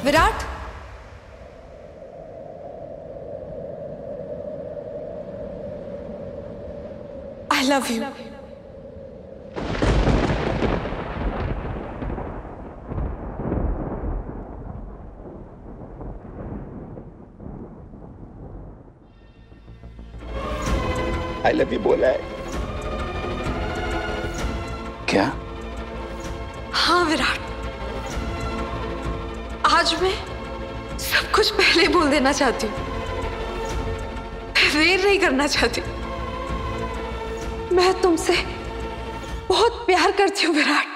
Virat, I love you. I love you बोला है क्या? हाँ विराट, आज मैं सब कुछ पहले बोल देना चाहती हूँ, देर नहीं करना चाहती। मैं तुमसे बहुत प्यार करती हूँ विराट।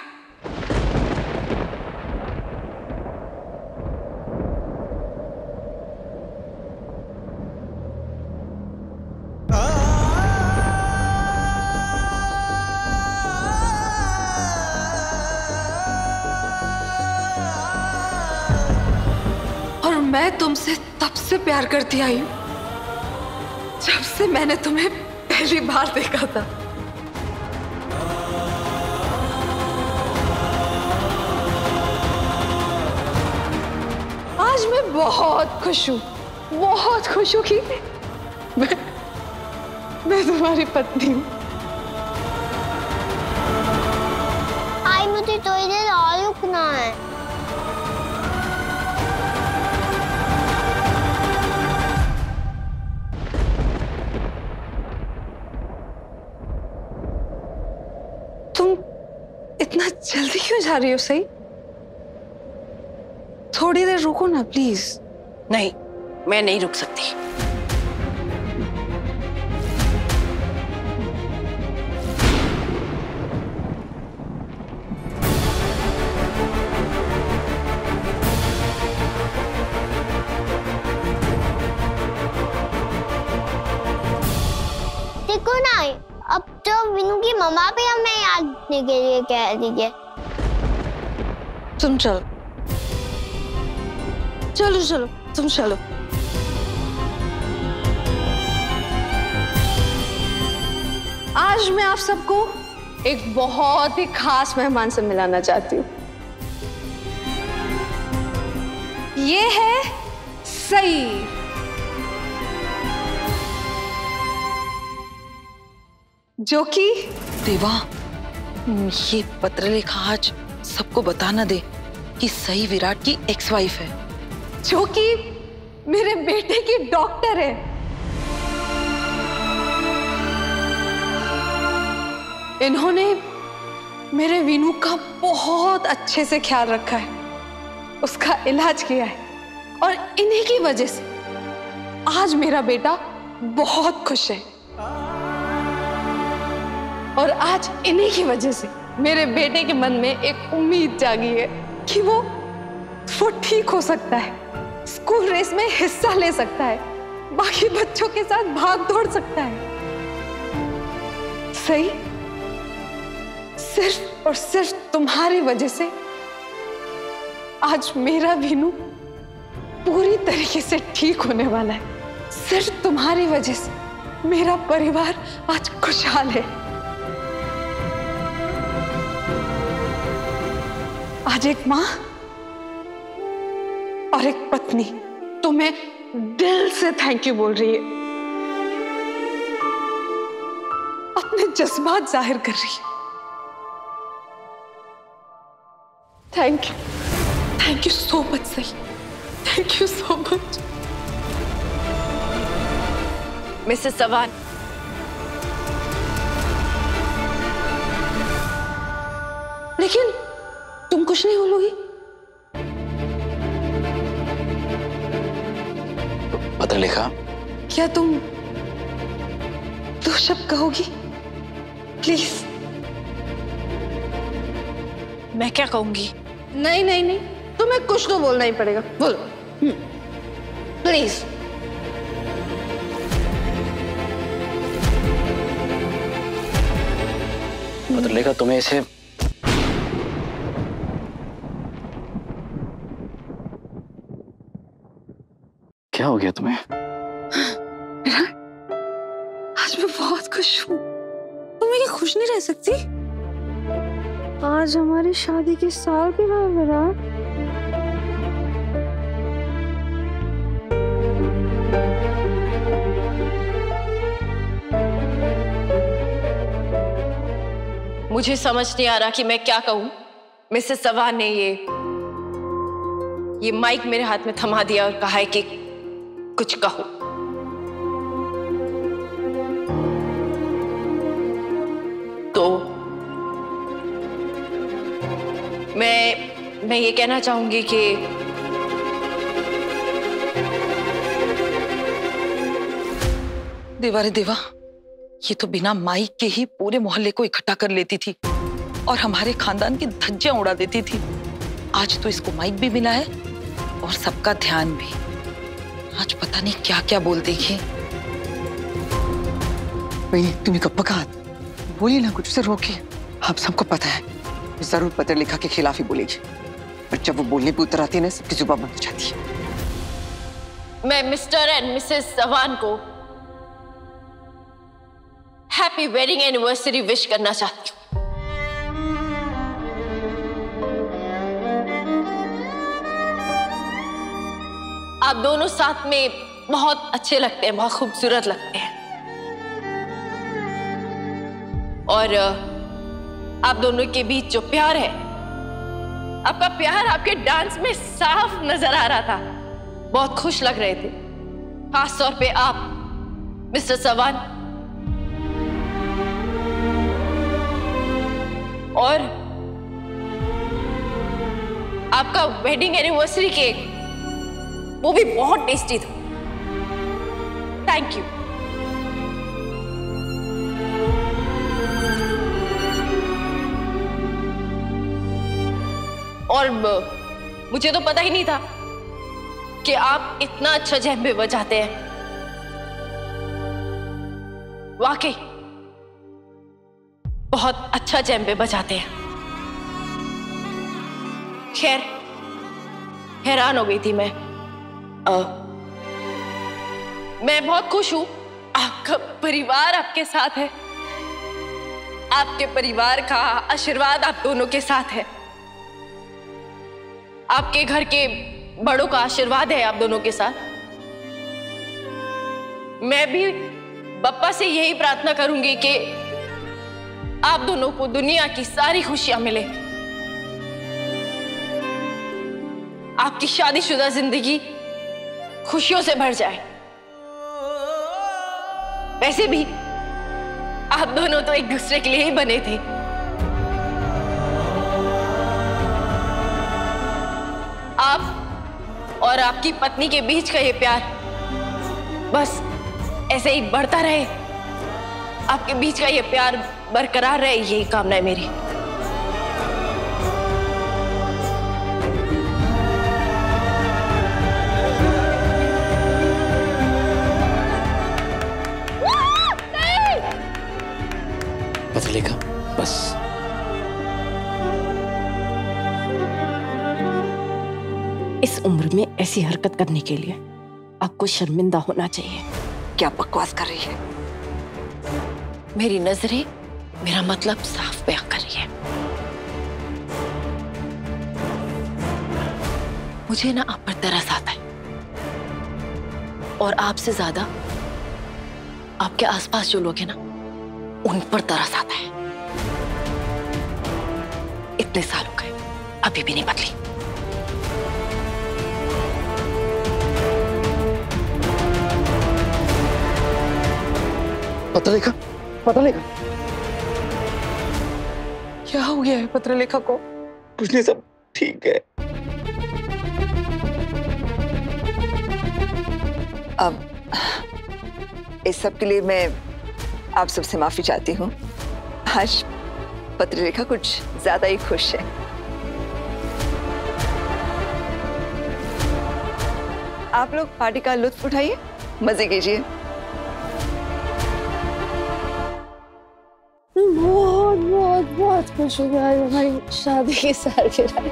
और मैं तुमसे तब से प्यार करती आई हूँ जब से मैंने तुम्हें पहली बार देखा था। आज मैं बहुत खुश हूँ कि मैं तुम्हारी पत्नी हूँ। आई मुझे थोड़ी देर और रुकना है। तुम इतना जल्दी क्यों जा रही हो? सही, थोड़ी देर रुको ना प्लीज। नहीं, मैं नहीं रुक सकती। देखो ना, अब तो विनू की मम्मा भी हमें याद रखने के लिए कह रही है। तुम चलो चलो चलो, तुम चलो। आज मैं आप सबको एक बहुत ही खास मेहमान से मिलाना चाहती हूँ। ये है सई। जो कि देवा, ये पत्र लेखा आज सबको बता ना दे कि सई विराट की एक्स वाइफ है, जो कि मेरे बेटे की डॉक्टर है। इन्होंने मेरे वीनू का बहुत अच्छे से ख्याल रखा है, उसका इलाज किया है, और इन्हीं की वजह से आज मेरा बेटा बहुत खुश है। और आज इन्हीं की वजह से मेरे बेटे के मन में एक उम्मीद जागी है कि वो ठीक हो सकता है, स्कूल रेस में हिस्सा ले सकता है, बाकी बच्चों के साथ भाग दौड़ सकता है। सही, सिर्फ और सिर्फ तुम्हारी वजह से आज मेरा वीनू पूरी तरीके से ठीक होने वाला है। सिर्फ तुम्हारी वजह से मेरा परिवार आज खुशहाल है। आज एक माँ और एक पत्नी तुम्हें दिल से थैंक यू बोल रही है, अपने जज्बात जाहिर कर रही है। थैंक यू सो मच सही, thank you so much. Mrs Chavan, लेकिन तुम कुछ नहीं बोलोगी? पत्र लिखा? क्या तुम दो शब्द कहोगी प्लीज? मैं क्या कहूंगी? नहीं नहीं नहीं, तुम्हें कुछ तो बोलना ही पड़ेगा, बोलो प्लीज। पत्र लिखा तुम्हें इसे क्या हो गया तुम्हें? आज मैं बहुत खुश हूँ। तुम मैं खुश नहीं रह सकती? आज हमारी शादी की सालगिरह है विराट। मुझे समझ नहीं आ रहा कि मैं क्या कहूं। मिसेस चव्हाण ने ये माइक मेरे हाथ में थमा दिया और कहा है कि कुछ कहो। तो मैं ये कहना चाहूंगी कि देवा रे देवा, ये तो बिना माइक के ही पूरे मोहल्ले को इकट्ठा कर लेती थी और हमारे खानदान की धज्जियां उड़ा देती थी। आज तो इसको माइक भी मिला है और सबका ध्यान भी। आज पता नहीं क्या क्या बोल देगी। वही तुम्हें कब पका बोलिए ना, कुछ से रोकिए। आप सबको पता है वो जरूर पत्र लिखा के खिलाफ ही बोलेगी, और जब वो बोलने पे उतर आती है ना सबकी जुबान बंद हो जाती है। मैं मिस्टर एंड मिसेस चव्हाण को हैप्पी वेडिंग एनिवर्सरी विश करना चाहती हूँ। आप दोनों साथ में बहुत अच्छे लगते हैं, बहुत खूबसूरत लगते हैं। और आप दोनों के बीच जो प्यार है, आपका प्यार आपके डांस में साफ नजर आ रहा था। बहुत खुश लग रहे थे, खास तौर पे आप मिस्टर चव्हाण। और आपका वेडिंग एनिवर्सरी केक वो भी बहुत टेस्टी था। Thank you. और मुझे तो पता ही नहीं था कि आप इतना अच्छा जेम्बे बजाते हैं। वाकई बहुत अच्छा जेम्बे बजाते हैं। खैर, हैरान हो गई थी मैं बहुत खुश हूं। आपका परिवार आपके साथ है, आपके परिवार का आशीर्वाद आप दोनों के साथ है, आपके घर के बड़ों का आशीर्वाद है आप दोनों के साथ। मैं भी बप्पा से यही प्रार्थना करूंगी कि आप दोनों को दुनिया की सारी खुशियां मिले, आपकी शादीशुदा जिंदगी खुशियों से भर जाए। वैसे भी आप दोनों तो एक दूसरे के लिए ही बने थे। आप और आपकी पत्नी के बीच का ये प्यार बस ऐसे ही बढ़ता रहे, आपके बीच का ये प्यार बरकरार रहे, यही कामना है मेरी। पत्र लिखा बस। इस उम्र में ऐसी हरकत करने के लिए आपको शर्मिंदा होना चाहिए। क्या बकवास कर रही है? मेरी नजरें मेरा मतलब साफ बयां कर रही है। मुझे ना आप पर तरस आता है, और आपसे ज्यादा आपके आसपास जो लोग हैं ना, उन पर तरस आता है। इतने साल हो गए, अभी भी नहीं बदली। पत्रलेखा, पत्रलेखा, क्या हो गया है पत्रलेखा को? कुछ नहीं, सब ठीक है। अब इस सब के लिए मैं आप सबसे माफी चाहती हूँ। आज पत्रलेखा कुछ ज्यादा ही खुश है। आप लोग पार्टी का लुत्फ उठाइए, मजे कीजिए। बहुत बहुत बहुत खुश हो गया हमारी शादी की सालगिरह।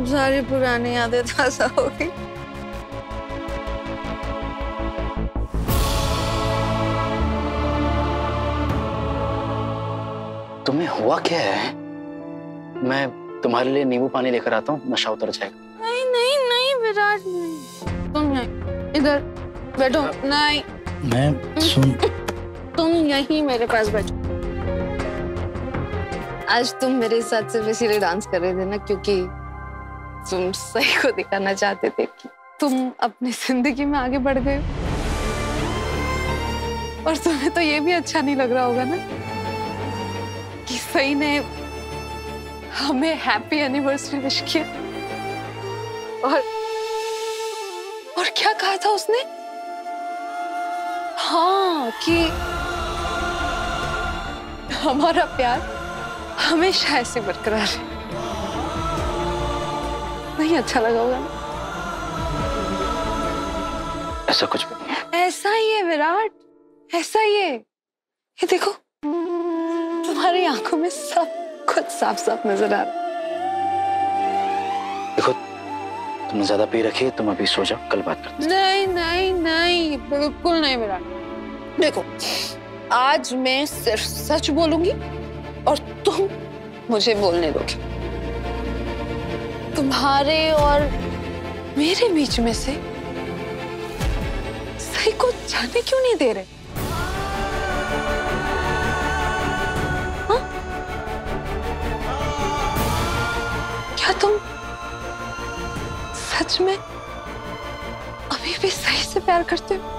सारी पुरानी यादें ताजा हो गई। तुम्हें हुआ क्या है? मैं तुम्हारे लिए नींबू पानी लेकर आता हूँ, नशा उतर जाएगा। नहीं नहीं नहीं विराट, नहीं, तुम नहीं, इधर बैठो। नहीं, मैं सुन, तुम यहीं मेरे पास बैठो। आज तुम मेरे साथ सिर्फ इसीलिए डांस कर रहे थे ना क्योंकि तुम सही को दिखाना चाहते थे कि तुम अपनी जिंदगी में आगे बढ़ गए हो। और तुम्हें तो ये भी अच्छा नहीं लग रहा होगा ना कि सही ने हमें हैप्पी एनिवर्सरी विश किया। और क्या कहा था उसने? हाँ, कि हमारा प्यार हमेशा ऐसे बरकरार है। नहीं अच्छा लगा होगा ना? ऐसा कुछ भी नहीं है। ऐसा ही है विराट, ऐसा ही है। ये देखो तुम्हारी आंखों में सब कुछ साफ साफ नजर आ रहा है। देखो तुमने ज्यादा पी रखी है, तुम अभी सो जाओ, कल बात करते हैं। नहीं नहीं नहीं, बिल्कुल नहीं विराट। देखो आज मैं सिर्फ सच बोलूंगी और तुम मुझे बोलने दोगे। तुम्हारे और मेरे बीच में से सही को जाने क्यों नहीं दे रहे? हाँ? क्या तुम सच में अभी भी सही से प्यार करते हो?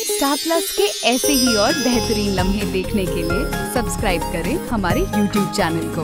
स्टार प्लस के ऐसे ही और बेहतरीन लम्हे देखने के लिए सब्सक्राइब करें हमारे YouTube चैनल को।